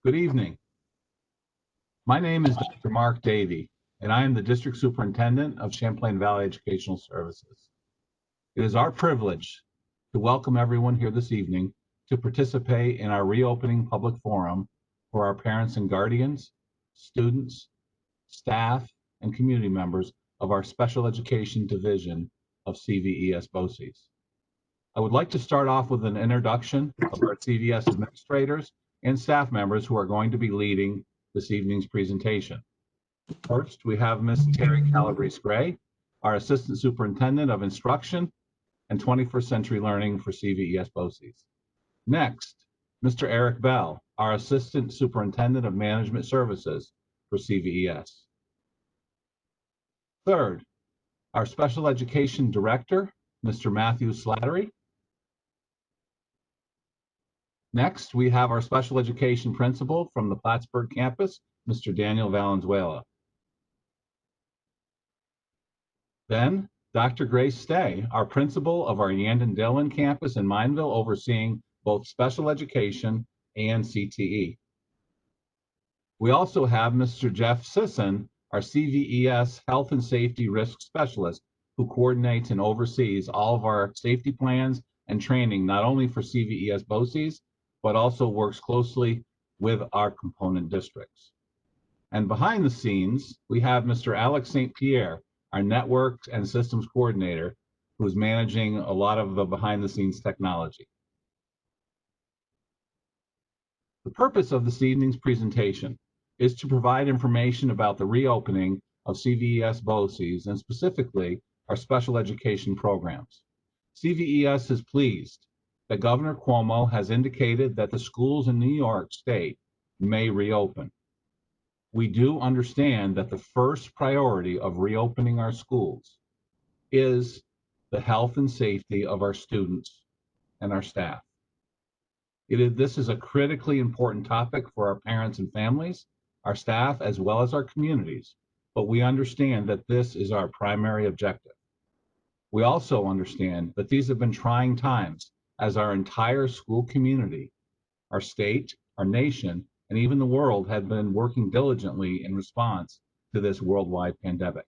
Good evening. My name is Dr. Mark Davey, and I am the District Superintendent of Champlain Valley Educational Services. It is our privilege to welcome everyone here this evening to participate in our reopening public forum for our parents and guardians, students, staff, and community members of our Special Education Division of CVES BOCES. I would like to start off with an introduction of our CVS administrators and staff members who are going to be leading this evening's presentation. First, we have Ms. Terry Calabrese-Gray, our Assistant Superintendent of Instruction and 21st Century Learning for CVES BOCES. Next, Mr. Eric Bell, our Assistant Superintendent of Management Services for CVES. Third, our Special Education Director, Mr. Matthew Slattery. Next, we have our Special Education Principal from the Plattsburgh campus, Mr. Daniel Valenzuela. Then, Dr. Grace Stay, our principal of our Yandon-Dillon campus in Mineville, overseeing both special education and CTE. We also have Mr. Jeff Sisson, our CVES Health and Safety Risk Specialist, who coordinates and oversees all of our safety plans and training, not only for CVES BOCES, but also works closely with our component districts. And behind the scenes, we have Mr. Alex St. Pierre, our network and systems coordinator, who is managing a lot of the behind the scenes technology. The purpose of this evening's presentation is to provide information about the reopening of CVES BOCES and specifically our special education programs. CVES is pleased that Governor Cuomo has indicated that the schools in New York State may reopen. We do understand that the first priority of reopening our schools is the health and safety of our students and our staff. This is a critically important topic for our parents and families, our staff, as well as our communities, but we understand that this is our primary objective. We also understand that these have been trying times as our entire school community, our state, our nation, and even the world have been working diligently in response to this worldwide pandemic.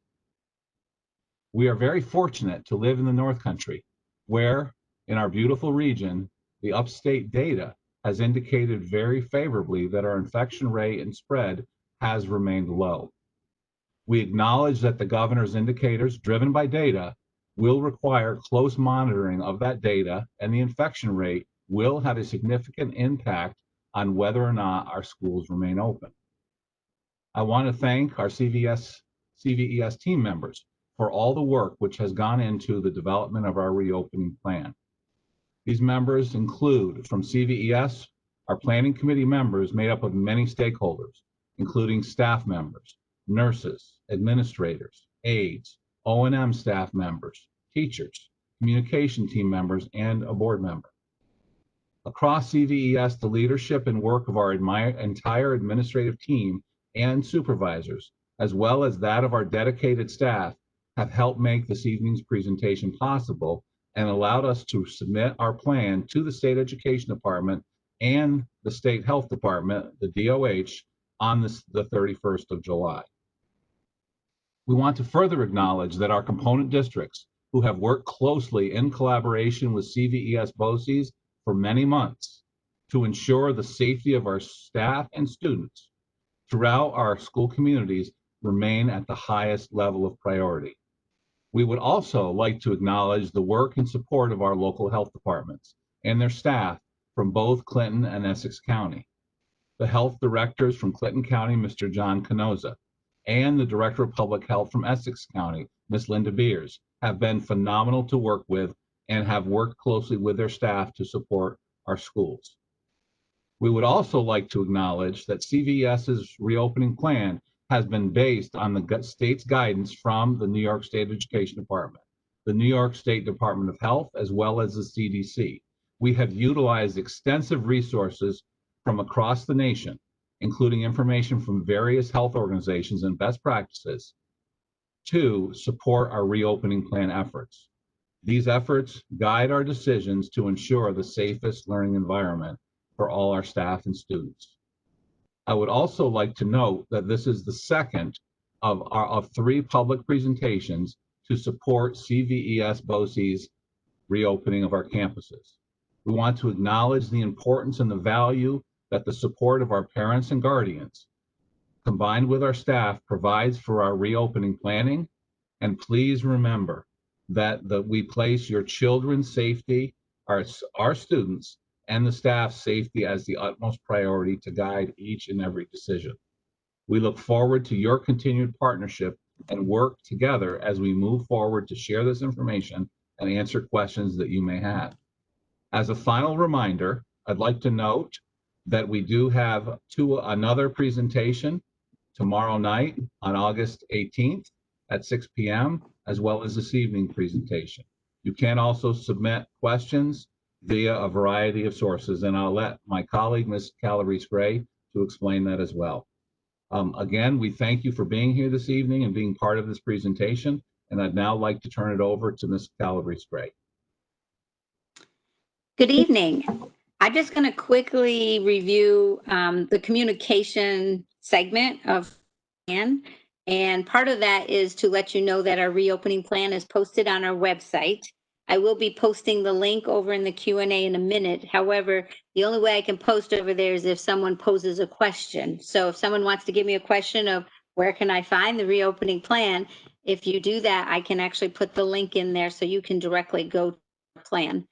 We are very fortunate to live in the North Country, where in our beautiful region, the upstate data has indicated very favorably that our infection rate and spread has remained low. We acknowledge that the governor's indicators driven by data will require close monitoring of that data, and the infection rate will have a significant impact on whether or not our schools remain open. I want to thank our CVES team members for all the work which has gone into the development of our reopening plan. These members include, from CVES, our planning committee members made up of many stakeholders, including staff members, nurses, administrators, aides, O&M staff members, teachers, communication team members, and a board member. Across CVES, the leadership and work of our entire administrative team and supervisors, as well as that of our dedicated staff, have helped make this evening's presentation possible and allowed us to submit our plan to the State Education Department and the State Health Department, the DOH, on the 31st of July. We want to further acknowledge that our component districts, who have worked closely in collaboration with CVES BOCES for many months to ensure the safety of our staff and students throughout our school communities, remain at the highest level of priority. We would also like to acknowledge the work and support of our local health departments and their staff from both Clinton and Essex County. The health directors from Clinton County, Mr. John Canoza, and the Director of Public Health from Essex County, Ms. Linda Beers, have been phenomenal to work with and have worked closely with their staff to support our schools. We would also like to acknowledge that CVES's reopening plan has been based on the state's guidance from the New York State Education Department, the New York State Department of Health, as well as the CDC. We have utilized extensive resources from across the nation, including information from various health organizations and best practices, to support our reopening plan efforts. These efforts guide our decisions to ensure the safest learning environment for all our staff and students. I would also like to note that this is the second of 3 public presentations to support CVES BOCES reopening of our campuses. We want to acknowledge the importance and the value that the support of our parents and guardians, combined with our staff, provides for our reopening planning. And please remember that we place your children's safety, our students, and the staff's safety as the utmost priority to guide each and every decision. We look forward to your continued partnership and work together as we move forward to share this information and answer questions that you may have. As a final reminder, I'd like to note that we do have another presentation tomorrow night on August 18th at 6 p.m., as well as this evening presentation. You can also submit questions via a variety of sources, and I'll let my colleague, Ms. Calabrese-Gray, to explain that as well. Again, we thank you for being here this evening and being part of this presentation, and I'd now like to turn it over to Ms. Calabrese-Gray. Good evening. I'm just going to quickly review the communication segment of plan, and part of that is to let you know that our reopening plan is posted on our website. I will be posting the link over in the Q&A in a minute. However, the only way I can post over there is if someone poses a question. So if someone wants to give me a question of where can I find the reopening plan, if you do that, I can actually put the link in there so you can directly go to the plan.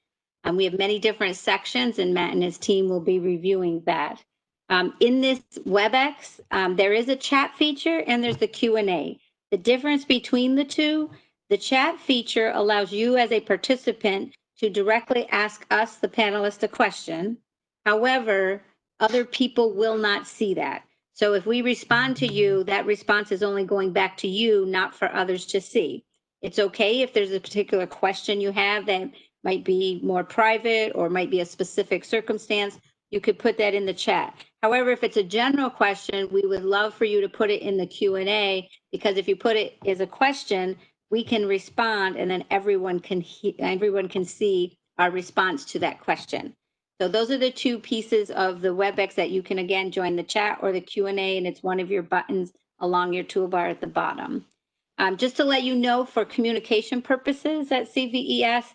We have many different sections, and Matt and his team will be reviewing that. In this WebEx, there is a chat feature and there's the Q&A. The difference between the two, the chat feature allows you as a participant to directly ask us, the panelists, a question. However, other people will not see that. So if we respond to you, that response is only going back to you, not for others to see. It's okay if there's a particular question you have that might be more private or might be a specific circumstance, you could put that in the chat. However, if it's a general question, we would love for you to put it in the Q&A, because if you put it as a question, we can respond and then everyone can see our response to that question. So those are the 2 pieces of the WebEx that you can, again, join the chat or the Q&A, and it's one of your buttons along your toolbar at the bottom. Just to let you know, for communication purposes at CVES,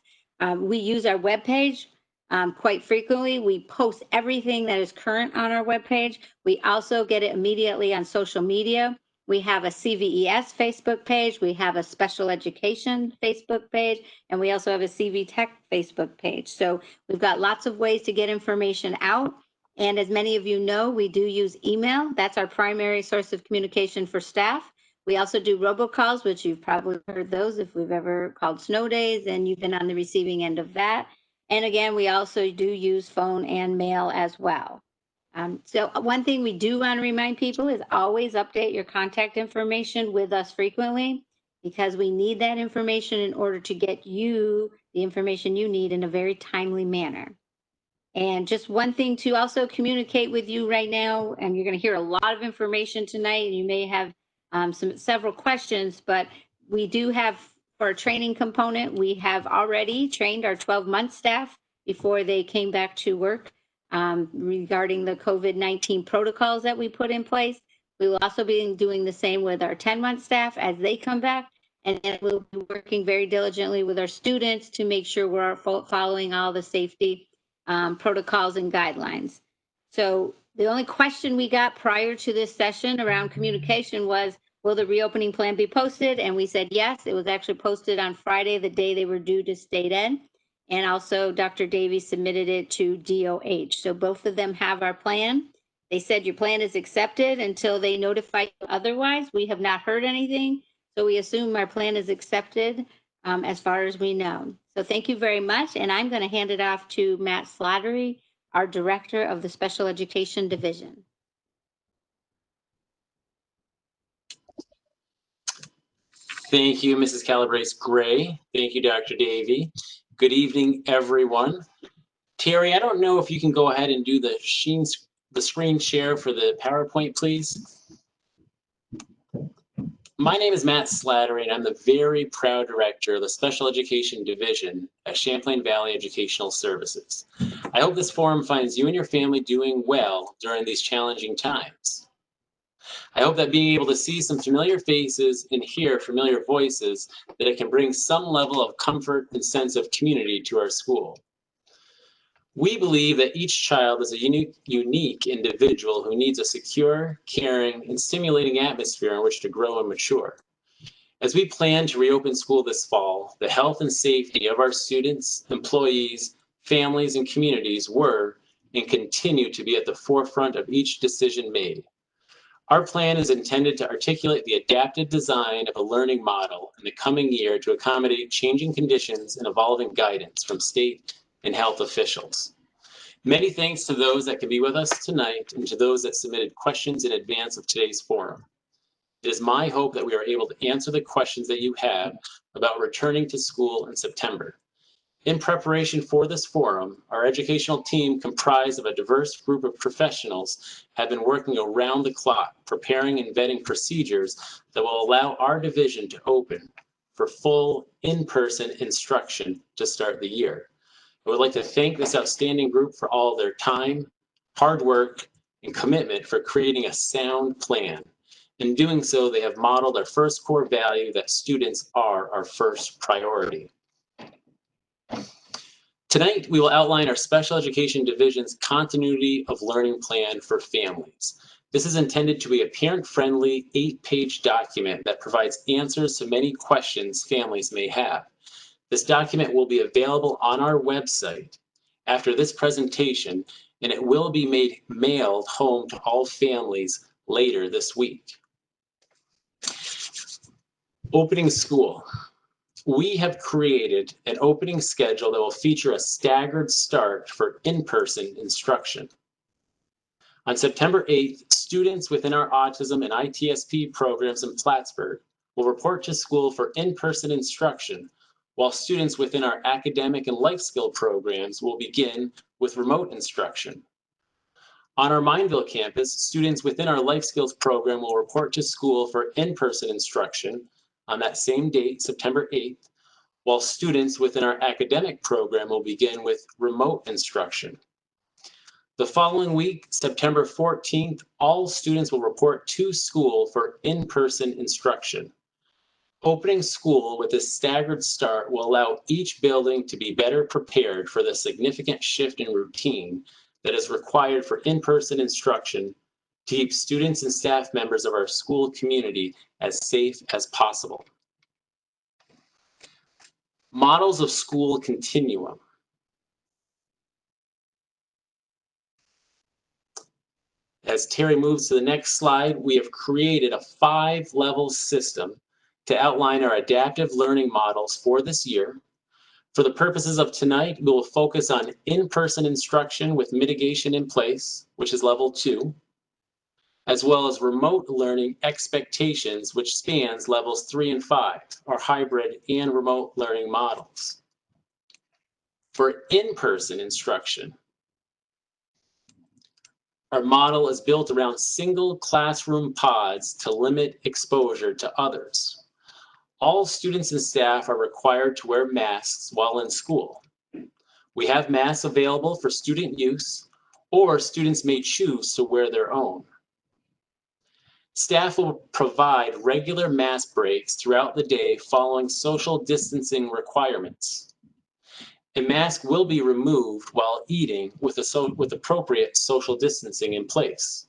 we use our webpage quite frequently. We post everything that is current on our webpage. We also get it immediately on social media. We have a CVES Facebook page. We have a special education Facebook page, and we also have a CV Tech Facebook page. So we've got lots of ways to get information out. And as many of you know, we do use email. That's our primary source of communication for staff. We also do robocalls, which you've probably heard those if we've ever called snow days and you've been on the receiving end of that. And again, we also do use phone and mail as well. So one thing we do want to remind people is always update your contact information with us frequently, because we need that information in order to get you the information you need in a very timely manner. And just one thing to also communicate with you right now, and you're going to hear a lot of information tonight, and you may have several questions, but we do have, for a training component, we have already trained our 12-month staff before they came back to work regarding the COVID-19 protocols that we put in place. We will also be doing the same with our 10-month staff as they come back, and then we'll be working very diligently with our students to make sure we're following all the safety protocols and guidelines. So the only question we got prior to this session around communication was, will the reopening plan be posted? And we said yes. It was actually posted on Friday, the day they were due to state ed. And also Dr. Davies submitted it to DOH. So both of them have our plan. They said your plan is accepted until they notify you otherwise. We have not heard anything. So we assume our plan is accepted as far as we know. So thank you very much. And I'm going to hand it off to Matt Slattery, our Director of the Special Education Division. Thank you, Mrs. Calabrese-Gray. Thank you, Dr. Davey. Good evening, everyone. Terry, I don't know if you can go ahead and do the screen share for the PowerPoint, please. My name is Matt Slattery, and I'm the very proud director of the Special Education Division at Champlain Valley Educational Services. I hope this forum finds you and your family doing well during these challenging times. I hope that being able to see some familiar faces and hear familiar voices, that it can bring some level of comfort and sense of community to our school. We believe that each child is a unique individual who needs a secure, caring, and stimulating atmosphere in which to grow and mature. As we plan to reopen school this fall, the health and safety of our students, employees, families, and communities were and continue to be at the forefront of each decision made. Our plan is intended to articulate the adapted design of a learning model in the coming year to accommodate changing conditions and evolving guidance from state and health officials. Many thanks to those that can be with us tonight and to those that submitted questions in advance of today's forum. It is my hope that we are able to answer the questions that you have about returning to school in September. In preparation for this forum, our educational team, comprised of a diverse group of professionals, have been working around the clock, preparing and vetting procedures that will allow our division to open for full in-person instruction to start the year. I would like to thank this outstanding group for all their time, hard work, and commitment for creating a sound plan. In doing so, they have modeled our first core value that students are our first priority. Tonight, we will outline our Special Education Division's Continuity of Learning Plan for families. This is intended to be a parent-friendly 8-page document that provides answers to many questions families may have. This document will be available on our website after this presentation, and it will be mailed home to all families later this week. Opening school. We have created an opening schedule that will feature a staggered start for in-person instruction. On September 8th, students within our autism and ITSP programs in Plattsburgh will report to school for in-person instruction, while students within our academic and life skill programs will begin with remote instruction. On our Mineville campus, students within our life skills program will report to school for in-person instruction on that same date, September 8th, while students within our academic program will begin with remote instruction. The following week, September 14th, all students will report to school for in-person instruction. Opening school with a staggered start will allow each building to be better prepared for the significant shift in routine that is required for in-person instruction to keep students and staff members of our school community as safe as possible. Models of school continuum. As Terry moves to the next slide, we have created a 5-level system to outline our adaptive learning models for this year. For the purposes of tonight, we will focus on in-person instruction with mitigation in place, which is level 2, as well as remote learning expectations, which spans levels 3 and 5, our hybrid and remote learning models. For in-person instruction, our model is built around single classroom pods to limit exposure to others. All students and staff are required to wear masks while in school. We have masks available for student use, or students may choose to wear their own. Staff will provide regular mask breaks throughout the day following social distancing requirements. A mask will be removed while eating with appropriate social distancing in place.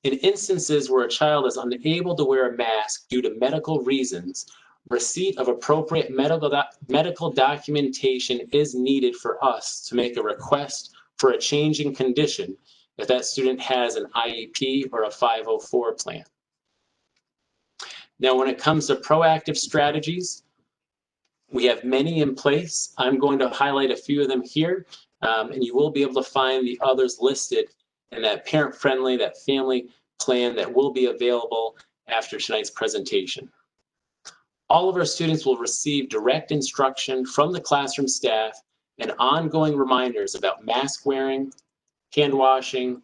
In instances where a child is unable to wear a mask due to medical reasons, receipt of appropriate medical documentation is needed for us to make a request for a change in condition if that student has an IEP or a 504 plan. Now, when it comes to proactive strategies, we have many in place. I'm going to highlight a few of them here, and you will be able to find the others listed in that parent-friendly, that family plan that will be available after tonight's presentation. All of our students will receive direct instruction from the classroom staff and ongoing reminders about mask wearing, hand washing,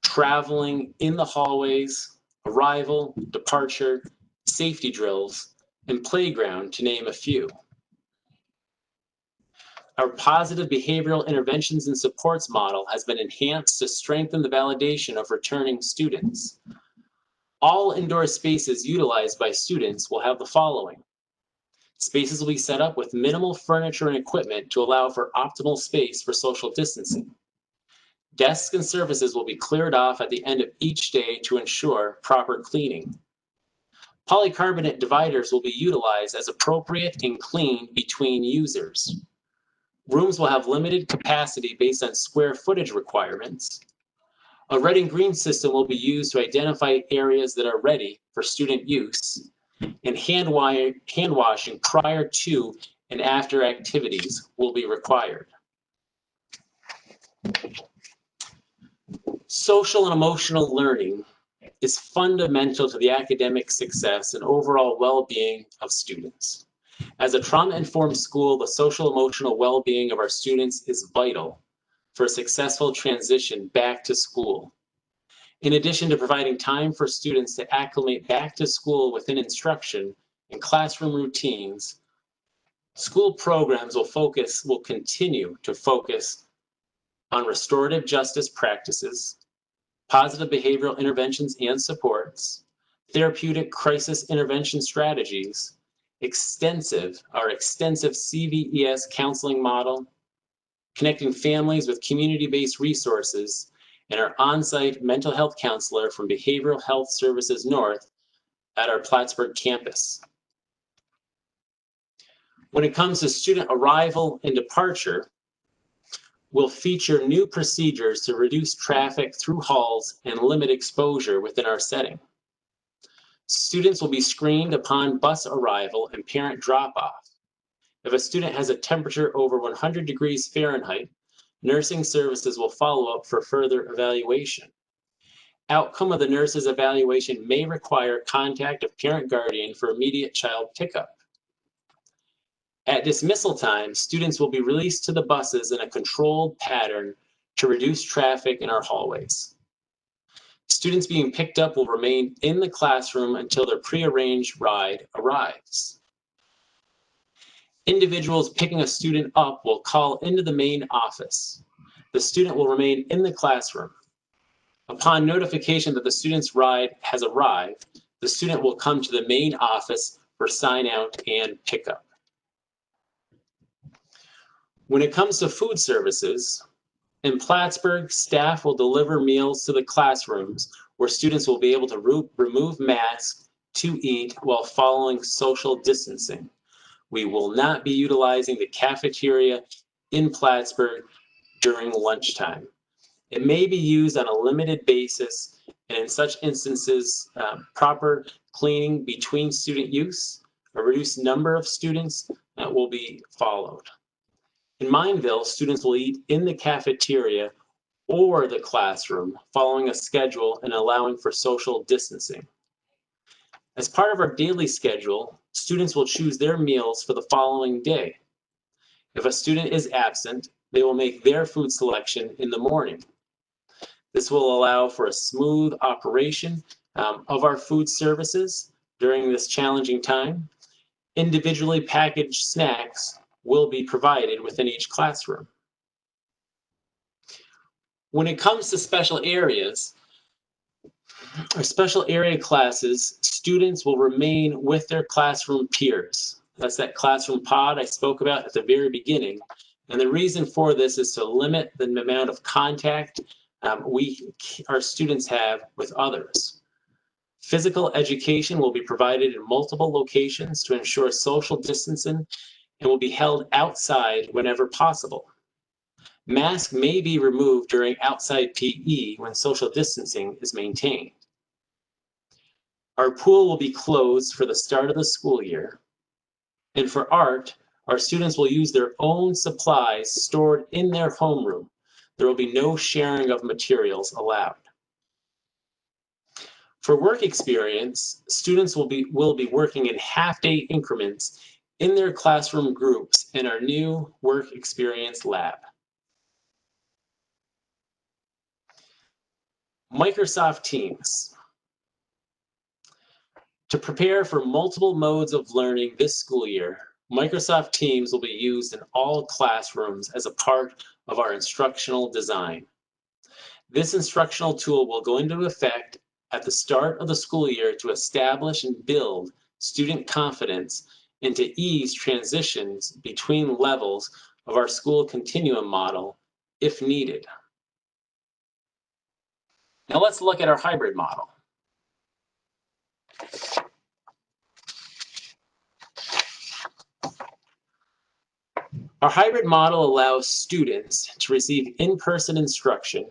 traveling in the hallways, arrival, departure, safety drills, and playground, to name a few. Our positive behavioral interventions and supports model has been enhanced to strengthen the validation of returning students. All indoor spaces utilized by students will have the following. Spaces will be set up with minimal furniture and equipment to allow for optimal space for social distancing. Desks and surfaces will be cleared off at the end of each day to ensure proper cleaning. Polycarbonate dividers will be utilized as appropriate and clean between users. Rooms will have limited capacity based on square footage requirements. A red and green system will be used to identify areas that are ready for student use, and hand washing prior to and after activities will be required. Social and emotional learning is fundamental to the academic success and overall well-being of students. As a trauma-informed school, the social emotional well-being of our students is vital for a successful transition back to school. In addition to providing time for students to acclimate back to school within instruction and classroom routines, school programs will continue to focus on restorative justice practices, positive behavioral interventions and supports, therapeutic crisis intervention strategies, our extensive CVES counseling model, connecting families with community-based resources, and our on-site mental health counselor from Behavioral Health Services North at our Plattsburgh campus. When it comes to student arrival and departure, we'll feature new procedures to reduce traffic through halls and limit exposure within our setting. Students will be screened upon bus arrival and parent drop-off. If a student has a temperature over 100 degrees Fahrenheit, nursing services will follow up for further evaluation. Outcome of the nurse's evaluation may require contact of parent guardian for immediate child pickup. At dismissal time, students will be released to the buses in a controlled pattern to reduce traffic in our hallways. Students being picked up will remain in the classroom until their prearranged ride arrives. Individuals picking a student up will call into the main office. The student will remain in the classroom. Upon notification that the student's ride has arrived, the student will come to the main office for sign out and pickup. When it comes to food services, in Plattsburgh, staff will deliver meals to the classrooms where students will be able to remove masks to eat while following social distancing. We will not be utilizing the cafeteria in Plattsburgh during lunchtime. It may be used on a limited basis, and in such instances, proper cleaning between student use, a reduced number of students will be followed. In Mineville, students will eat in the cafeteria or the classroom, following a schedule and allowing for social distancing. As part of our daily schedule, students will choose their meals for the following day. If a student is absent, they will make their food selection in the morning. This will allow for a smooth operation of our food services during this challenging time. Individually packaged snacks will be provided within each classroom. When it comes to special areas, our special area classes, students will remain with their classroom peers. That's that classroom pod I spoke about at the very beginning. And the reason for this is to limit the amount of contact our students have with others. Physical education will be provided in multiple locations to ensure social distancing and will be held outside whenever possible. Masks may be removed during outside PE when social distancing is maintained. Our pool will be closed for the start of the school year. And for art, our students will use their own supplies stored in their homeroom. There will be no sharing of materials allowed. For work experience, students will be working in half-day increments in their classroom groups in our new work experience lab. Microsoft Teams. To prepare for multiple modes of learning this school year, Microsoft Teams will be used in all classrooms as a part of our instructional design. This instructional tool will go into effect at the start of the school year to establish and build student confidence and to ease transitions between levels of our school continuum model if needed. Now let's look at our hybrid model. Our hybrid model allows students to receive in-person instruction.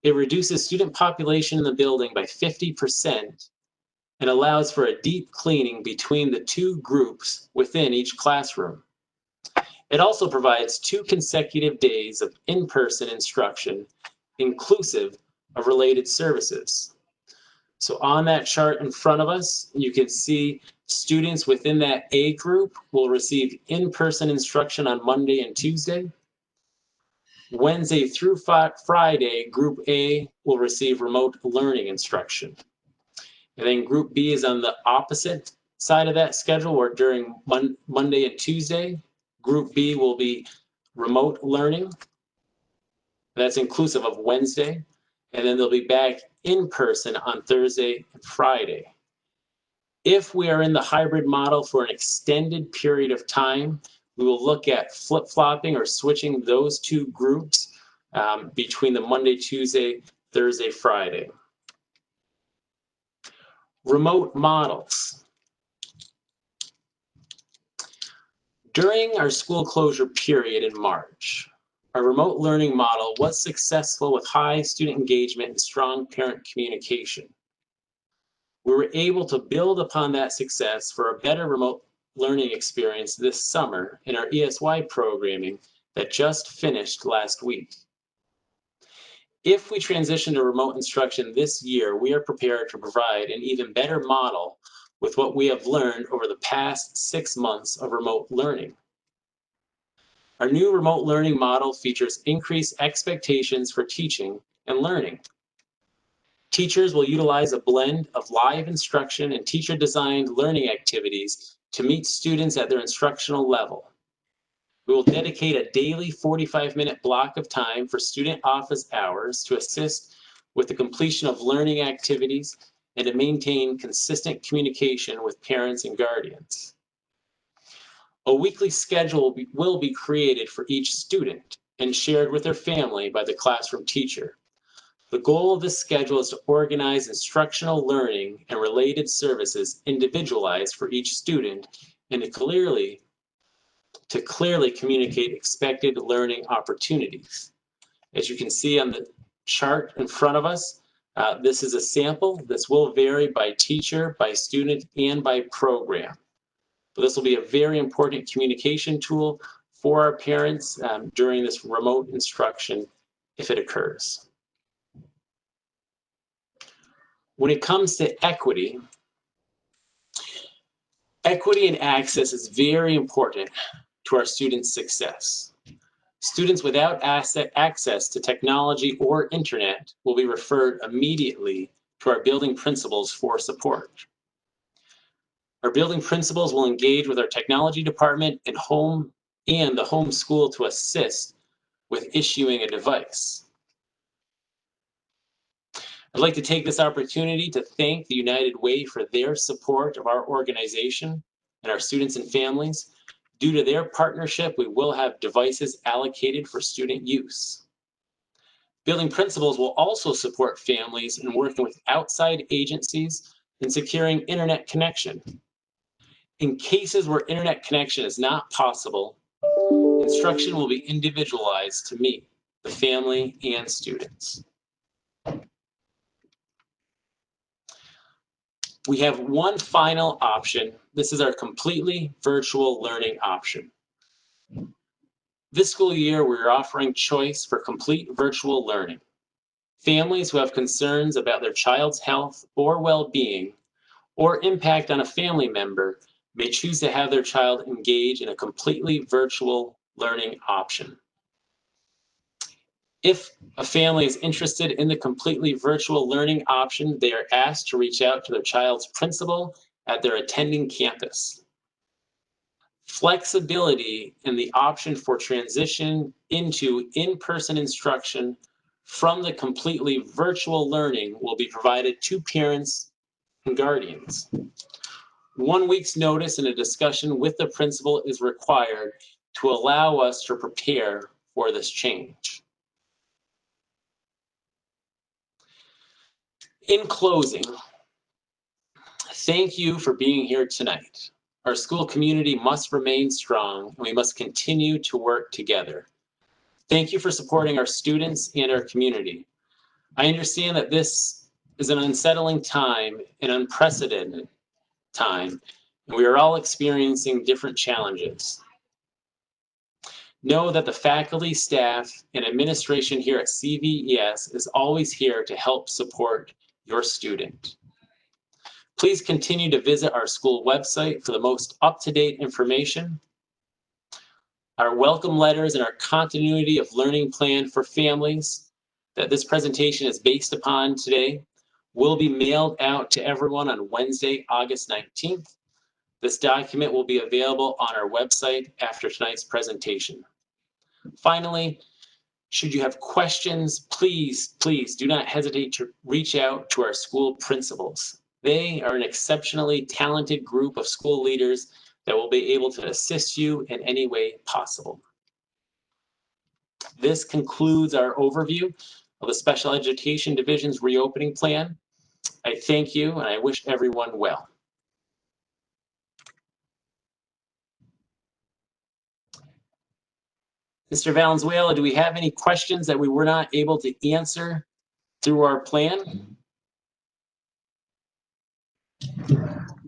It reduces student population in the building by 50% and allows for a deep cleaning between the two groups within each classroom. It also provides 2 consecutive days of in-person instruction, inclusive of related services. So on that chart in front of us, you can see students within that A group will receive in-person instruction on Monday and Tuesday. Wednesday through Friday, Group A will receive remote learning instruction. And then Group B is on the opposite side of that schedule, where during Monday and Tuesday, Group B will be remote learning. That's inclusive of Wednesday. And then they'll be back in person on Thursday and Friday. If we are in the hybrid model for an extended period of time, we will look at flip-flopping or switching those 2 groups between the Monday, Tuesday, Thursday, Friday. Remote models. During our school closure period in March, our remote learning model was successful with high student engagement and strong parent communication. We were able to build upon that success for a better remote learning experience this summer in our ESY programming that just finished last week. If we transition to remote instruction this year, we are prepared to provide an even better model with what we have learned over the past 6 months of remote learning. Our new remote learning model features increased expectations for teaching and learning. Teachers will utilize a blend of live instruction and teacher-designed learning activities to meet students at their instructional level. We will dedicate a daily 45-minute block of time for student office hours to assist with the completion of learning activities and to maintain consistent communication with parents and guardians. A weekly schedule will be created for each student and shared with their family by the classroom teacher. The goal of this schedule is to organize instructional learning and related services individualized for each student and to clearly communicate expected learning opportunities. As you can see on the chart in front of us, this is a sample. This will vary by teacher, by student, and by program. But this will be a very important communication tool for our parents during this remote instruction if it occurs. When it comes to equity and access is very important to our students' success. Students without access to technology or internet will be referred immediately to our building principals for support. Our building principals will engage with our technology department and the home school to assist with issuing a device. I'd like to take this opportunity to thank the United Way for their support of our organization and our students and families. Due to their partnership, we will have devices allocated for student use. Building principals will also support families in working with outside agencies in securing internet connection. In cases where internet connection is not possible, instruction will be individualized to meet the family and students. We have one final option. This is our completely virtual learning option. This school year, we're offering choice for complete virtual learning. Families who have concerns about their child's health or well-being or impact on a family member may choose to have their child engage in a completely virtual learning option. If a family is interested in the completely virtual learning option, they are asked to reach out to their child's principal at their attending campus. Flexibility and the option for transition into in-person instruction from the completely virtual learning will be provided to parents and guardians. 1 week's notice and a discussion with the principal is required to allow us to prepare for this change. In closing, thank you for being here tonight. Our school community must remain strong, and we must continue to work together. Thank you for supporting our students and our community. I understand that this is an unsettling time, an unprecedented time, and we are all experiencing different challenges. Know that the faculty, staff, and administration here at CVES is always here to help support your student. Please continue to visit our school website for the most up-to-date information. Our welcome letters and our continuity of learning plan for families that this presentation is based upon today will be mailed out to everyone on Wednesday, August 19th. This document will be available on our website after tonight's presentation. Finally, should you have questions, please do not hesitate to reach out to our school principals. They are an exceptionally talented group of school leaders that will be able to assist you in any way possible. This concludes our overview of the Special Education Division's reopening plan. I thank you and I wish everyone well. Mr. Valenzuela, do we have any questions that we were not able to answer through our plan?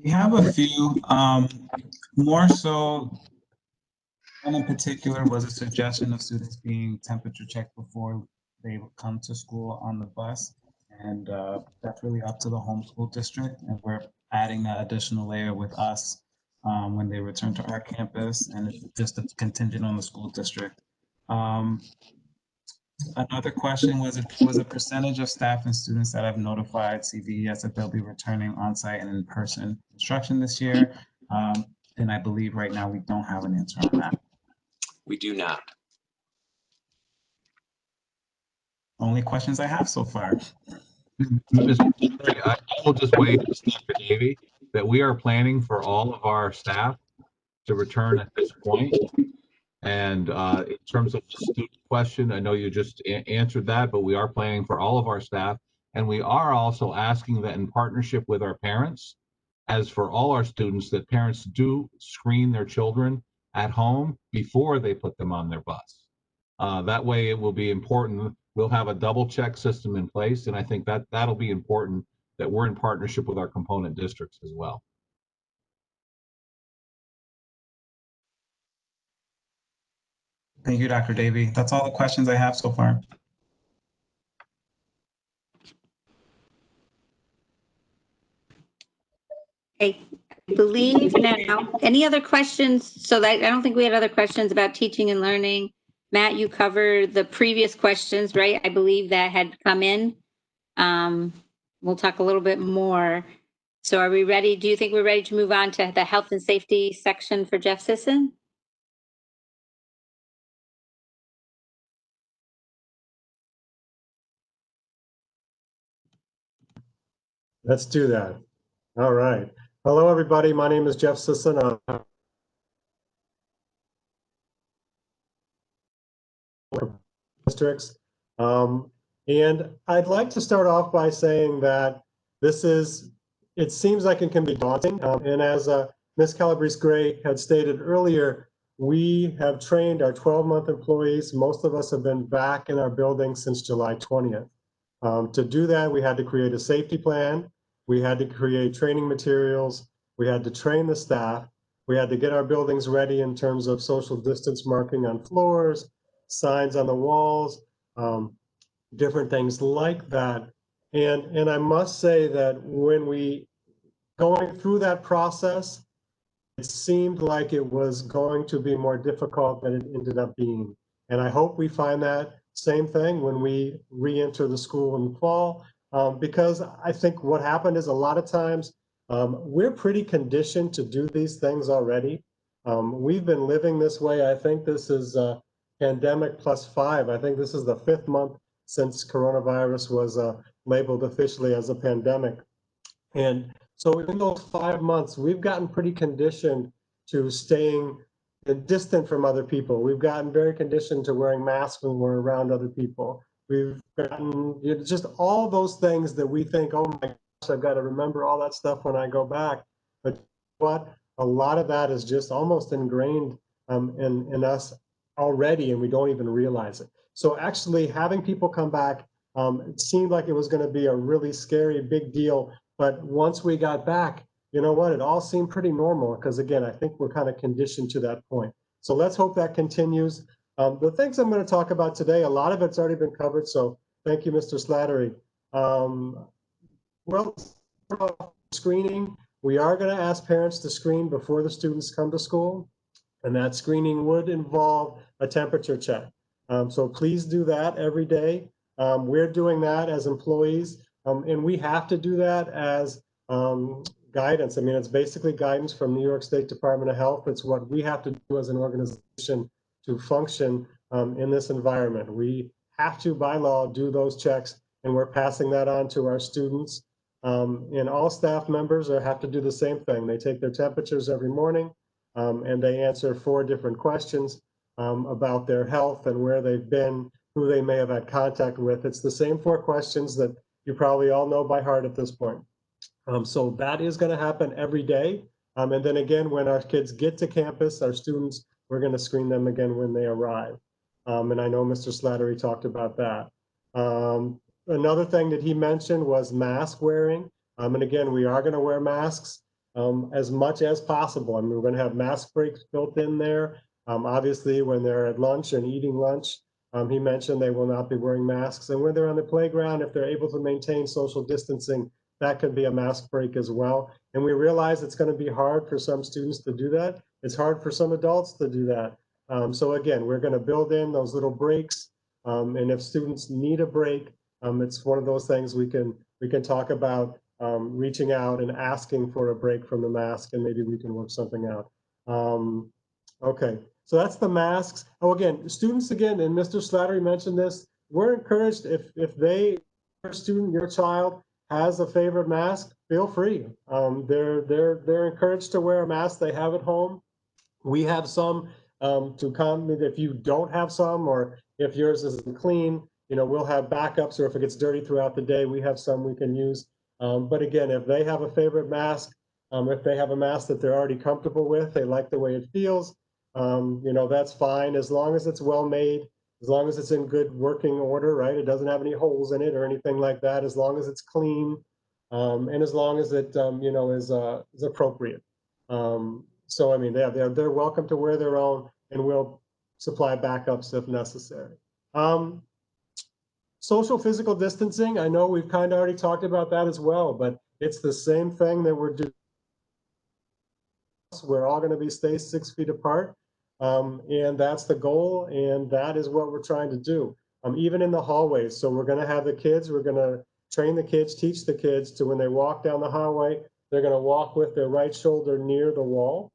We have a few, more so, one in particular was a suggestion of students being temperature checked before they would come to school on the bus. And that's really up to the homeschool district. And we're adding that additional layer with us when they return to our campus, and it's just a contingent on the school district. Another question was a percentage of staff and students that have notified CVES that they'll be returning on-site and in-person instruction this year. And I believe right now we don't have an answer on that. We do not. Only questions I have so far. Mr. Secretary, I will just weigh in with Dr. Davey that we are planning for all of our staff to return at this point. And in terms of the student question, I know you just answered that, but we are planning for all of our staff. And we are also asking that in partnership with our parents, as for all our students, that parents do screen their children at home before they put them on their bus. That way it will be important. We'll have a double check system in place. And I think that that'll be important that we're in partnership with our component districts as well. Thank you, Dr. Davey. That's all the questions I have so far. I believe now, any other questions? So that, I don't think we had other questions about teaching and learning. Matt, you covered the previous questions, right? I believe that had come in. We'll talk a little bit more. So are we ready? Do you think we're ready to move on to the health and safety section for Jeff Sisson? Let's do that. All right. Hello, everybody. My name is Jeff Sessanov. Districts. And I'd like to start off by saying that it seems like it can be daunting. And as Ms. Calabrese-Gray had stated earlier, we have trained our 12-month employees. Most of us have been back in our building since July 20th. To do that, we had to create a safety plan. We had to create training materials. We had to train the staff. We had to get our buildings ready in terms of social distance marking on floors, signs on the walls, different things like that. And I must say that when we going through that process, it seemed like it was going to be more difficult than it ended up being. And I hope we find that Same thing when we re-enter the school in the fall, because I think what happened is a lot of times we're pretty conditioned to do these things already. We've been living this way. I think this is pandemic +5. I think this is the 5th month since coronavirus was labeled officially as a pandemic. And so in those 5 months, we've gotten pretty conditioned to staying distant from other people. We've gotten very conditioned to wearing masks when we're around other people. We've gotten just all those things that we think, oh my gosh, I've got to remember all that stuff when I go back. But what? A lot of that is just almost ingrained in us already, and we don't even realize it. So actually having people come back, it seemed like it was going to be a really scary, big deal. But once we got back, you know what, it all seemed pretty normal because, again, I think we're kind of conditioned to that point. So let's hope that continues. The things I'm going to talk about today, a lot of it's already been covered. So thank you, Mr. Slattery. Well, screening, we are going to ask parents to screen before the students come to school. And that screening would involve a temperature check. So please do that every day. We're doing that as employees, and we have to do that as guidance. I mean, it's basically guidance from New York State Department of Health. It's what we have to do as an organization to function in this environment. We have to, by law, do those checks, and we're passing that on to our students. And all staff members have to do the same thing. They take their temperatures every morning, and they answer 4 different questions about their health and where they've been, who they may have had contact with. It's the same 4 questions that you probably all know by heart at this point. So that is going to happen every day. And then again, when our kids get to campus, our students, we're going to screen them again when they arrive. And I know Mr. Slattery talked about that. Another thing that he mentioned was mask wearing. And again, we are going to wear masks as much as possible. I mean, we're going to have mask breaks built in there. Obviously, when they're at lunch and eating lunch, he mentioned they will not be wearing masks. And when they're on the playground, if they're able to maintain social distancing, that could be a mask break as well. And we realize it's going to be hard for some students to do that. It's hard for some adults to do that. So again, we're going to build in those little breaks. And if students need a break, it's one of those things we can talk about reaching out and asking for a break from the mask, and maybe we can work something out. Okay, so that's the masks. Oh, again, students, again, and Mr. Slattery mentioned this, we're encouraged if your student, your child, has a favorite mask, feel free. They're encouraged to wear a mask they have at home. We have some to come. If you don't have some, or if yours isn't clean, you know, we'll have backups, or if it gets dirty throughout the day, we have some we can use. But again, if they have a favorite mask, if they have a mask that they're already comfortable with, they like the way it feels, you know, that's fine, as long as it's well made, as long as it's in good working order, right? It doesn't have any holes in it or anything like that, as long as it's clean, and as long as it, you know, is appropriate. So, I mean, they're welcome to wear their own, and we'll supply backups if necessary. Social physical distancing, I know we've kind of already talked about that as well, but it's the same thing that we're doing. We're all going to stay 6 feet apart, and that's the goal, and that is what we're trying to do. Even in the hallways, so we're going to have the kids, we're going to train the kids, teach the kids to, when they walk down the hallway, they're going to walk with their right shoulder near the wall.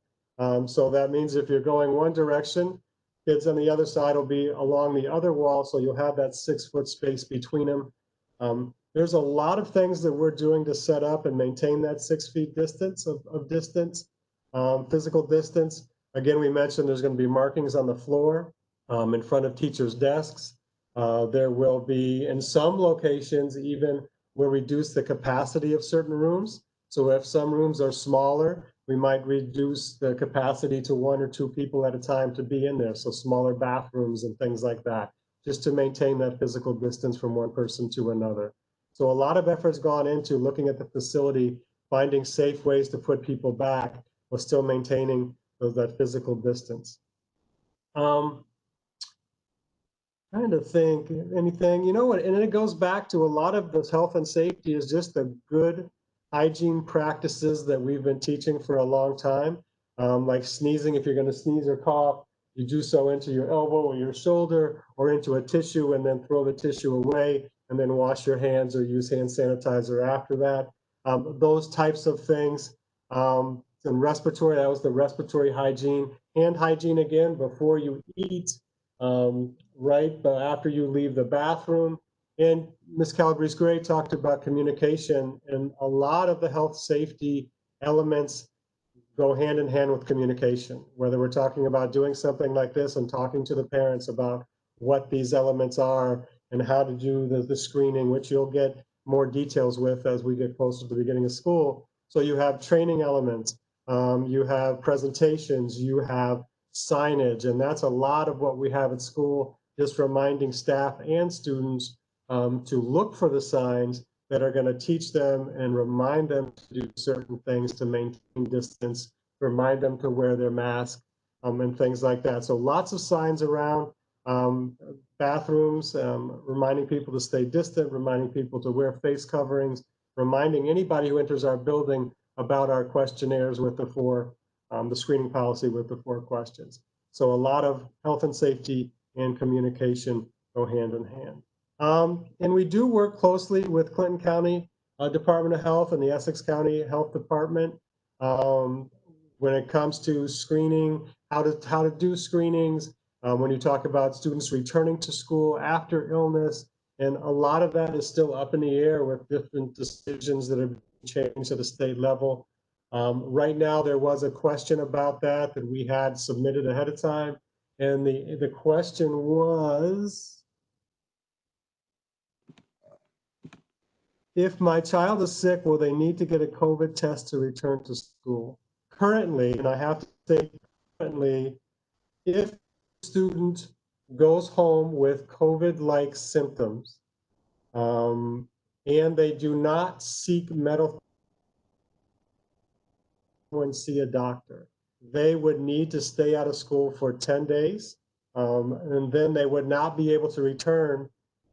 So that means if you're going one direction, kids on the other side will be along the other wall, so you'll have that 6 foot space between them. There's a lot of things that we're doing to set up and maintain that 6 feet distance of distance. Physical distance, again, we mentioned there's going to be markings on the floor in front of teachers' desks. There will be, in some locations, even we'll reduce the capacity of certain rooms. So if some rooms are smaller, we might reduce the capacity to 1 or 2 people at a time to be in there. So smaller bathrooms and things like that, just to maintain that physical distance from one person to another. So a lot of effort's gone into looking at the facility, finding safe ways to put people back, while still maintaining that physical distance. Trying to think anything, you know what, and it goes back to a lot of this health and safety is just the good hygiene practices that we've been teaching for a long time, like sneezing. If you're going to sneeze or cough, you do so into your elbow or your shoulder or into a tissue and then throw the tissue away and then wash your hands or use hand sanitizer after that. Those types of things. And respiratory, that was the respiratory hygiene. Hand hygiene again before you eat, right? But after you leave the bathroom. And Ms. Calabrese-Gray talked about communication, and a lot of the health safety elements go hand in hand with communication, whether we're talking about doing something like this and talking to the parents about what these elements are and how to do the screening, which you'll get more details with as we get closer to the beginning of school. So you have training elements, you have presentations, you have signage, and that's a lot of what we have at school, just reminding staff and students to look for the signs that are going to teach them and remind them to do certain things to maintain distance, remind them to wear their mask, and things like that. So lots of signs around bathrooms, reminding people to stay distant, reminding people to wear face coverings, reminding anybody who enters our building about our questionnaires with the the screening policy with the 4 questions. So a lot of health and safety and communication go hand in hand. And we do work closely with Clinton County Department of Health and the Essex County Health Department when it comes to screening, how to do screenings, when you talk about students returning to school after illness. And a lot of that is still up in the air with different decisions that have changed at a state level. Right now, there was a question about that we had submitted ahead of time. And the question was, if my child is sick, will they need to get a COVID test to return to school? Currently, and I have to say currently, if a student goes home with COVID-like symptoms and they do not seek medical and see a doctor, they would need to stay out of school for 10 days. And then they would not be able to return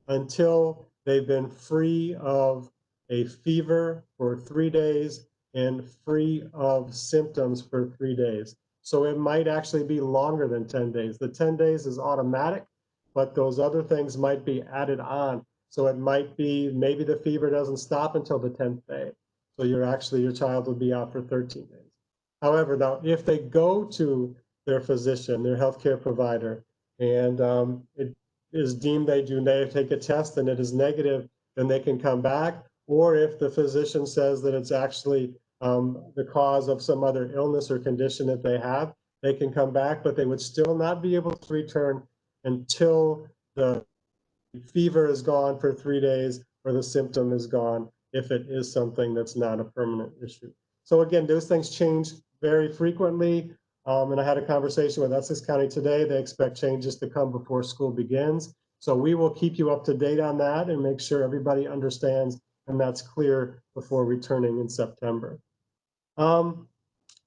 until they've been free of a fever for 3 days and free of symptoms for 3 days. So it might actually be longer than 10 days. The 10 days is automatic, but those other things might be added on. So it might be maybe the fever doesn't stop until the 10th day. So your child will be out for 13 days. However, now if they go to their physician, their healthcare provider, and it is deemed they take a test and it is negative, then they can come back. Or if the physician says that it's actually the cause of some other illness or condition that they have, they can come back, but they would still not be able to return until the fever is gone for 3 days or the symptom is gone, if it is something that's not a permanent issue. So again, those things change very frequently. And I had a conversation with Essex County today. They expect changes to come before school begins. So we will keep you up to date on that and make sure everybody understands and that's clear before returning in September.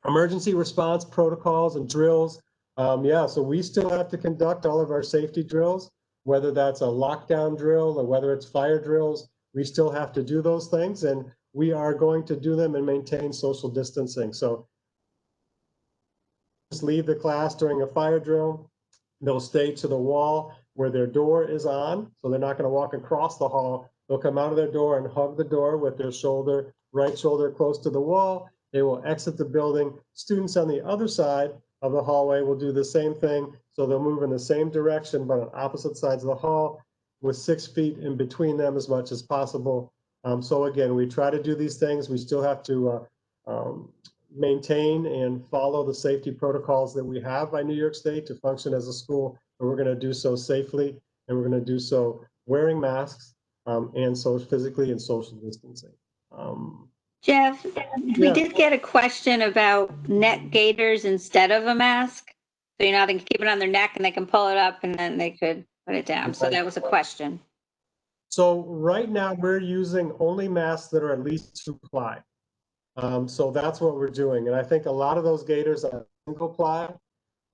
Emergency response protocols and drills. Yeah, so we still have to conduct all of our safety drills, whether that's a lockdown drill or whether it's fire drills. We still have to do those things, and we are going to do them and maintain social distancing. So just leave the class during a fire drill. They'll stay to the wall where their door is on, so they're not going to walk across the hall. They'll come out of their door and hug the door with their right shoulder close to the wall. They will exit the building. Students on the other side of the hallway will do the same thing. So they'll move in the same direction, but on opposite sides of the hall with 6 feet in between them as much as possible. So again, we try to do these things. We still have to maintain and follow the safety protocols that we have by New York State to function as a school, and we're going to do so safely, and we're going to do so wearing masks and so physically and social distancing. Jeff, we Yeah. did get a question about neck gaiters instead of a mask. So, they can keep it on their neck and they can pull it up and then they could put it down. So Okay. that was a question. So right now we're using only masks that are at least 2 ply. So that's what we're doing. And I think a lot of those gaiters are single ply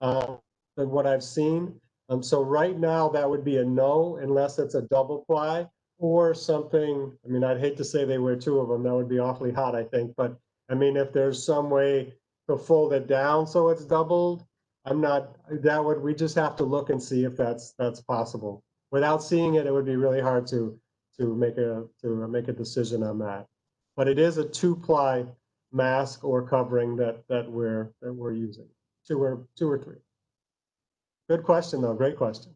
than what I've seen. So right now that would be a no, unless it's a double ply or something. I mean, I'd hate to say they wear 2 of them. That would be awfully hot, I think. But I mean, if there's some way to fold it down so it's doubled, we just have to look and see if that's possible. Without seeing it, it would be really hard to make a decision on that. But it is a 2-ply mask or covering that we're using. Two or three. Good question though, great question.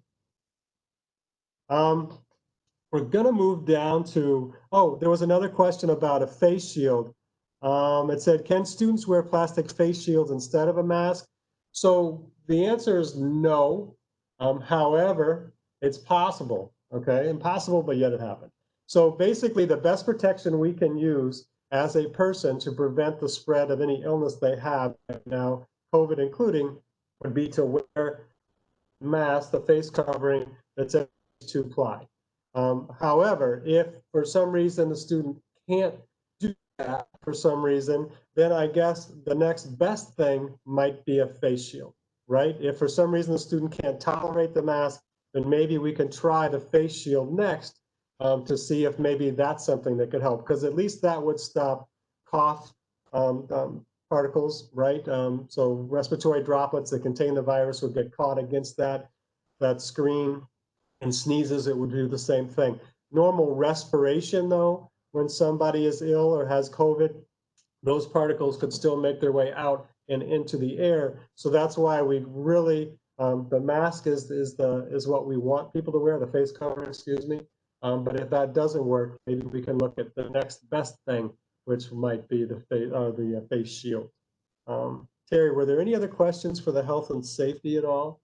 We're gonna move down to, oh, there was another question about a face shield. It said, can students wear plastic face shields instead of a mask? So the answer is no. However, it's possible, okay? Impossible, but yet it happened. So basically the best protection we can use as a person to prevent the spread of any illness they have right now, COVID including, would be to wear mask, the face covering that's 2-ply. However, if for some reason the student can't do that for some reason, then I guess the next best thing might be a face shield, right? If for some reason the student can't tolerate the mask, then maybe we can try the face shield next to see if maybe that's something that could help, because at least that would stop cough particles, right? So respiratory droplets that contain the virus would get caught against that screen, and sneezes, it would do the same thing. Normal respiration, though, when somebody is ill or has COVID, those particles could still make their way out and into the air. So that's why we really, the mask is what we want people to wear, the face covering, excuse me. But if that doesn't work, maybe we can look at the next best thing, which might be the face shield. Terry, were there any other questions for the health and safety at all?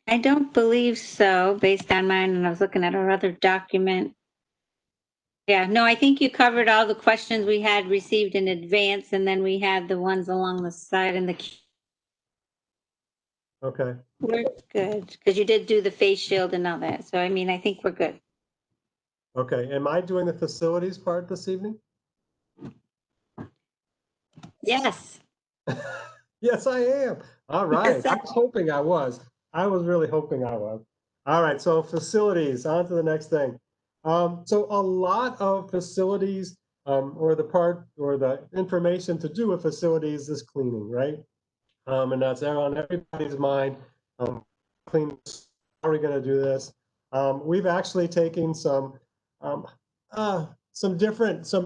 I don't believe so, based on mine, and I was looking at our other document. Yeah, no, I think you covered all the questions we had received in advance, and then we had the ones along the side and the. Okay. We're good, because you did do the face shield and all that, so I mean, I think we're good. Okay, am I doing the facilities part this evening? Yes. Yes, I am. All right. Yes, I was hoping I was. I was really hoping I was. All right, so facilities, on to the next thing. So a lot of facilities or the information to do with facilities is cleaning, right? And that's on everybody's mind. Clean, how are we going to do this? We've actually taken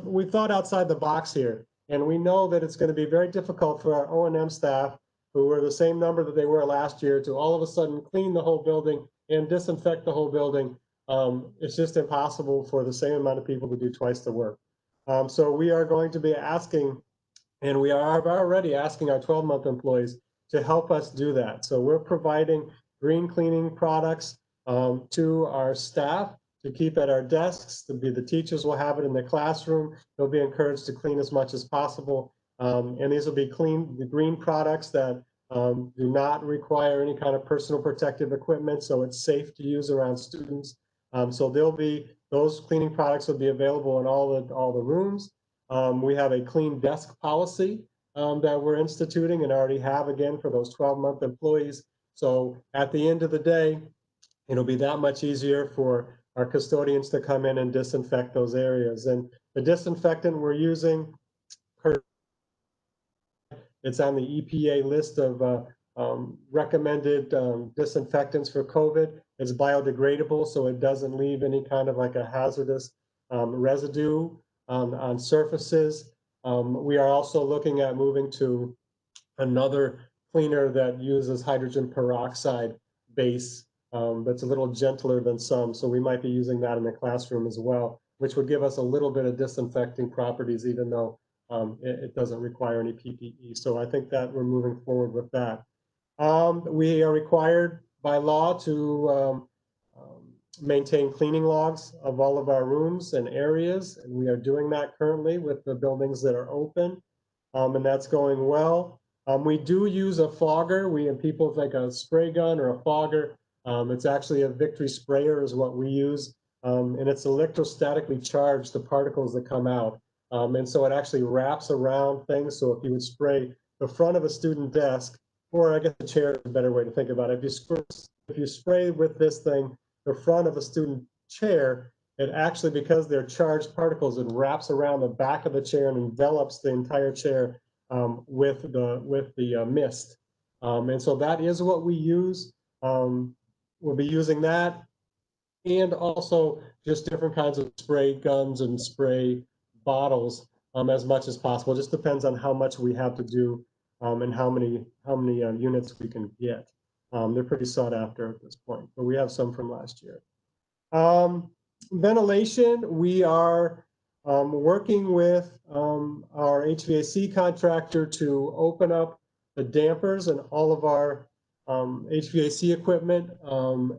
we thought outside the box here, and we know that it's going to be very difficult for our O&M staff, who were the same number that they were last year, to all of a sudden clean the whole building and disinfect the whole building. It's just impossible for the same amount of people to do twice the work. So we are going to be asking, and we are already asking our 12-month employees to help us do that. So we're providing green cleaning products to our staff to keep at our desks. The teachers will have it in their classroom. They'll be encouraged to clean as much as possible. And these will be the green products that do not require any kind of personal protective equipment, so it's safe to use around students. So those cleaning products will be available in all the rooms. We have a clean desk policy that we're instituting and already have, again, for those 12-month employees. So at the end of the day, it'll be that much easier for our custodians to come in and disinfect those areas. And the disinfectant we're using, it's on the EPA list of recommended disinfectants for COVID. It's biodegradable, so it doesn't leave any kind of like a hazardous residue on surfaces. We are also looking at moving to another cleaner that uses hydrogen peroxide base that's a little gentler than some. So we might be using that in the classroom as well, which would give us a little bit of disinfecting properties, even though it doesn't require any PPE. So I think that we're moving forward with that. We are required by law to maintain cleaning logs of all of our rooms and areas, and we are doing that currently with the buildings that are open, and that's going well. We do use a fogger. People think a spray gun or a fogger. It's actually a Victory sprayer is what we use, and it's electrostatically charged, the particles that come out. And so it actually wraps around things. So if you would spray the front of a student desk, or I guess a chair is a better way to think about it. If you spray with this thing the front of a student chair, it actually, because they're charged particles, it wraps around the back of the chair and envelops the entire chair. with the mist. And so that is what we use. We'll be using that, and also just different kinds of spray guns and spray bottles as much as possible. It just depends on how much we have to do and how many units we can get. They're pretty sought after at this point, but we have some from last year. Ventilation, we are working with our HVAC contractor to open up the dampers and all of our HVAC equipment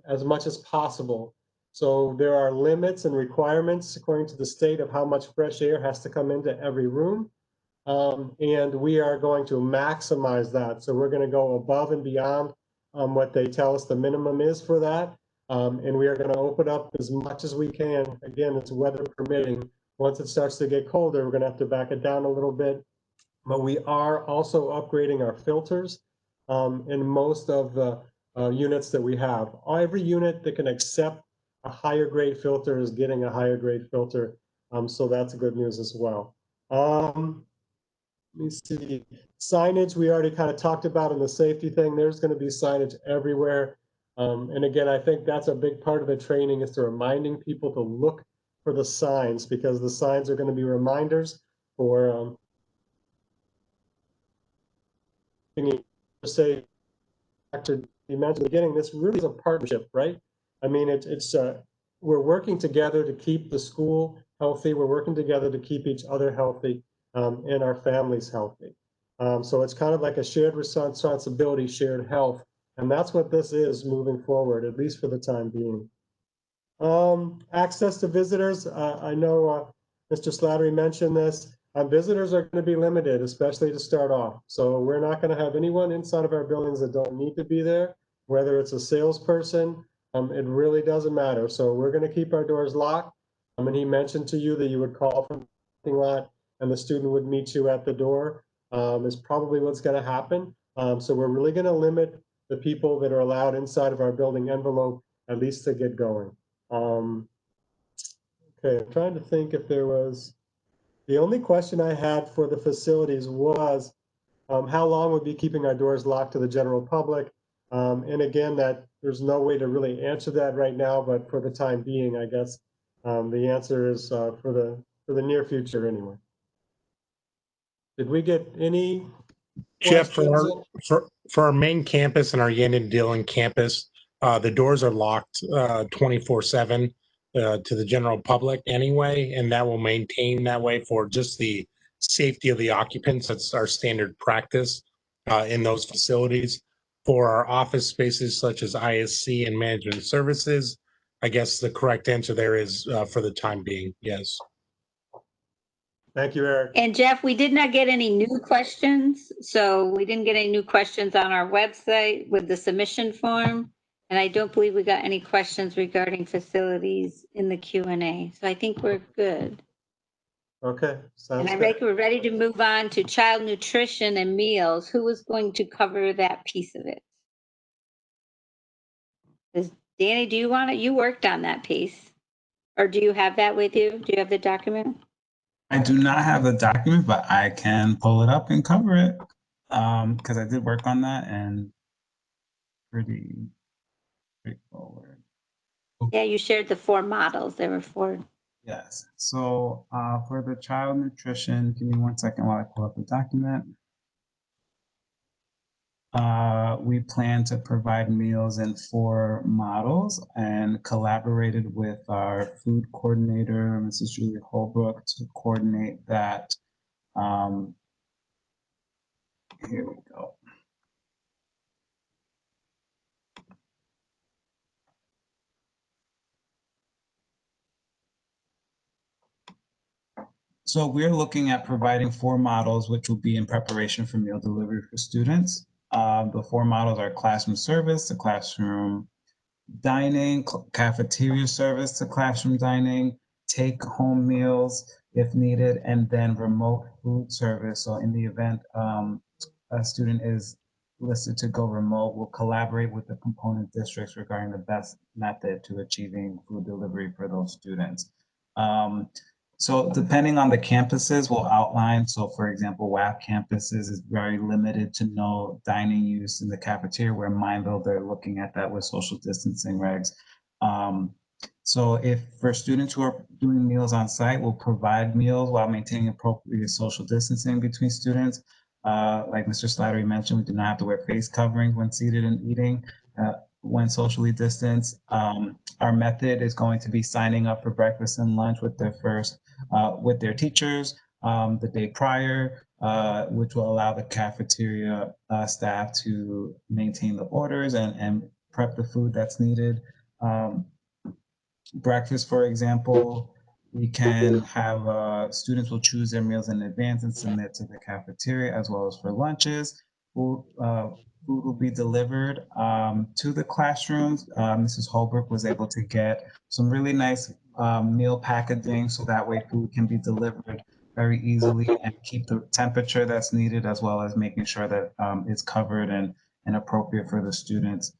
as much as possible. So there are limits and requirements according to the state of how much fresh air has to come into every room. And we are going to maximize that. So we're going to go above and beyond what they tell us the minimum is for that. And we are going to open up as much as we can. Again, it's weather permitting. Once it starts to get colder, we're going to have to back it down a little bit. But we are also upgrading our filters in most of the units that we have. Every unit that can accept a higher grade filter is getting a higher grade filter. So that's good news as well. Let me see. Signage, we already kind of talked about in the safety thing. There's going to be signage everywhere. And again, I think that's a big part of the training, is to reminding people to look for the signs, because the signs are going to be reminders for say, Dr. You mentioned at the beginning, this really is a partnership, right? I mean, we're working together to keep the school healthy. We're working together to keep each other healthy and our families healthy. So it's kind of like a shared responsibility, shared health. And that's what this is moving forward, at least for the time being. Access to visitors. I know Mr. Slattery mentioned this. Visitors are going to be limited, especially to start off. So we're not going to have anyone inside of our buildings that don't need to be there, whether it's a salesperson. It really doesn't matter. So we're going to keep our doors locked. And he mentioned to you that you would call from the parking lot and the student would meet you at the door. Is probably what's going to happen. So we're really going to limit the people that are allowed inside of our building envelope, at least to get going. Okay, I'm trying to think if there was. The only question I had for the facilities was how long would be keeping our doors locked to the general public? And again, that there's no way to really answer that right now, but for the time being, I guess the answer is for the near future anyway. Did we get any Jeff, questions? for our main campus and our Yen and Dillon campus, the doors are locked 24/7 to the general public anyway, and that will maintain that way for just the safety of the occupants. That's our standard practice in those facilities. For our office spaces such as ISC and management services, I guess the correct answer there is for the time being, yes. Thank you, Eric. And Jeff, we did not get any new questions. So we didn't get any new questions on our website with the submission form. And I don't believe we got any questions regarding facilities in the Q&A. So I think we're good. Okay, sounds And I good. think we're ready to move on to child nutrition and meals. Who is going to cover that piece of it? Danny, do you want it? You worked on that piece. Or do you have that with you? Do you have the document? I do not have the document, but I can pull it up and cover it because I did work on that and pretty straightforward. Yeah, you shared the 4 models. There were 4. Yes. So for the child nutrition, give me 1 second while I pull up the document. We plan to provide meals in 4 models and collaborated with our food coordinator, Mrs. Julie Holbrook, to coordinate that. Here we go. So we're looking at providing 4 models, which will be in preparation for meal delivery for students. The 4 models are classroom service to classroom dining, cafeteria service to classroom dining, take home meals if needed, and then remote food service. So in the event a student is listed to go remote, we'll collaborate with the component districts regarding the best method to achieving food delivery for those students. So depending on the campuses, we'll outline. So for example, WAF campuses is very limited to no dining use in the cafeteria, where Mineville, they're looking at that with social distancing regs. So if for students who are doing meals on site, we'll provide meals while maintaining appropriate social distancing between students. Like Mr. Slattery mentioned, we do not have to wear face coverings when seated and eating. When socially distanced. Our method is going to be signing up for breakfast and lunch with their teachers the day prior, which will allow the cafeteria staff to maintain the orders and prep the food that's needed. Breakfast, for example, we can have students will choose their meals in advance and submit to the cafeteria, as well as for lunches. Food will be delivered to the classrooms. Mrs. Holbrook was able to get some really nice meal packaging, so that way food can be delivered very easily and keep the temperature that's needed, as well as making sure that it's covered and appropriate for the students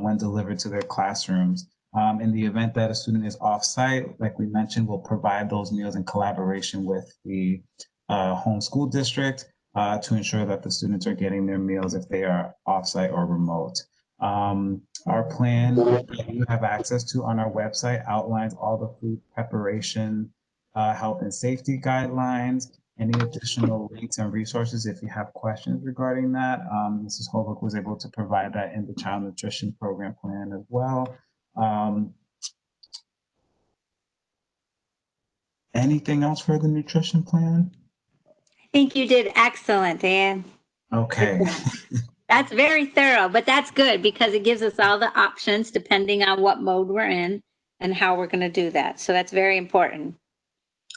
when delivered to their classrooms. In the event that a student is off-site, like we mentioned, we'll provide those meals in collaboration with the home school district to ensure that the students are getting their meals if they are off-site or remote. Our plan that you have access to on our website outlines all the food preparation, health and safety guidelines, any additional links and resources if you have questions regarding that. Mrs. Holbrook was able to provide that in the child nutrition program plan as well. Anything else for the nutrition plan? I think you did excellent, Dan. Okay. That's very thorough, but that's good because it gives us all the options depending on what mode we're in and how we're going to do that. So that's very important.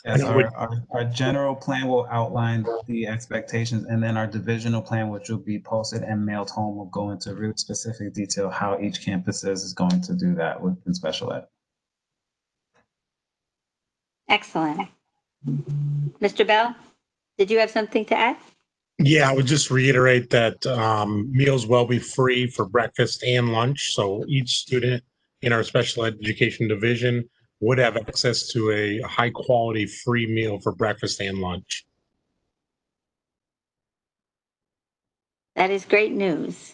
Yes, our general plan will outline the expectations, and then our divisional plan, which will be posted and mailed home, will go into really specific detail how each campus is going to do that within special ed. Excellent. Mr. Bell, did you have something to add? Yeah, I would just reiterate that meals will be free for breakfast and lunch. So each student in our special education division would have access to a high quality free meal for breakfast and lunch. That is great news.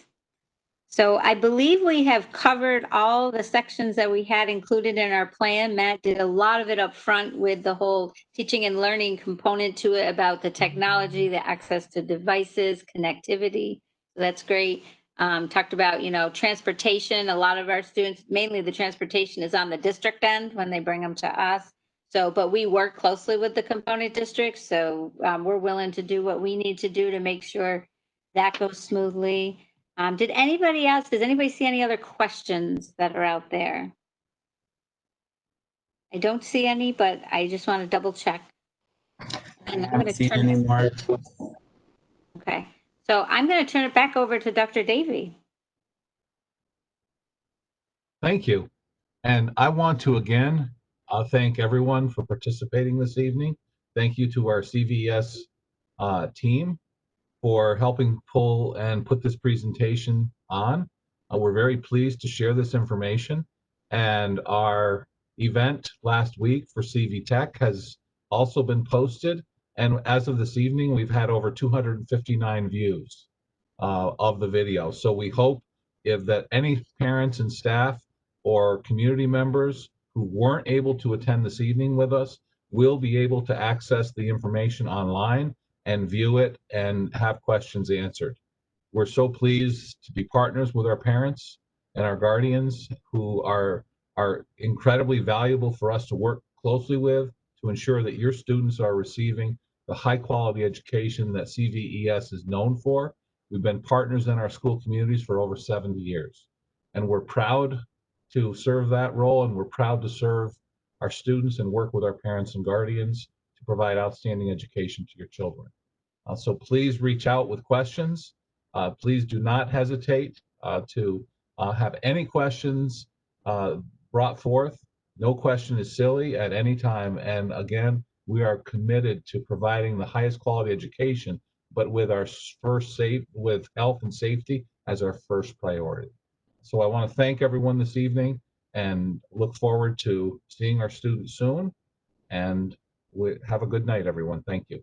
So I believe we have covered all the sections that we had included in our plan. Matt did a lot of it up front with the whole teaching and learning component to it about the technology, the access to devices, connectivity. So that's great. Talked about, transportation. A lot of our students, mainly the transportation is on the district end when they bring them to us. So, but we work closely with the component districts. So we're willing to do what we need to do to make sure that goes smoothly. Does anybody see any other questions that are out there? I don't see any, but I just want to double check. And I'm going to turn any more. Okay. So I'm going to turn it back over to Dr. Davey. Thank you. And I want to again thank everyone for participating this evening. Thank you to our CVES team for helping pull and put this presentation on. We're very pleased to share this information. And our event last week for CV Tech has also been posted. And as of this evening, we've had over 259 views of the video. So we hope that any parents and staff or community members who weren't able to attend this evening with us will be able to access the information online and view it and have questions answered. We're so pleased to be partners with our parents and our guardians who are incredibly valuable for us to work closely with to ensure that your students are receiving the high quality education that CVES is known for. We've been partners in our school communities for over 70 years, and we're proud to serve that role, and we're proud to serve our students and work with our parents and guardians to provide outstanding education to your children. So please reach out with questions. Please do not hesitate to have any questions brought forth. No question is silly at any time. And again, we are committed to providing the highest quality education, but with our with health and safety as our first priority. So I want to thank everyone this evening and look forward to seeing our students soon. And Have a good night, everyone. Thank you.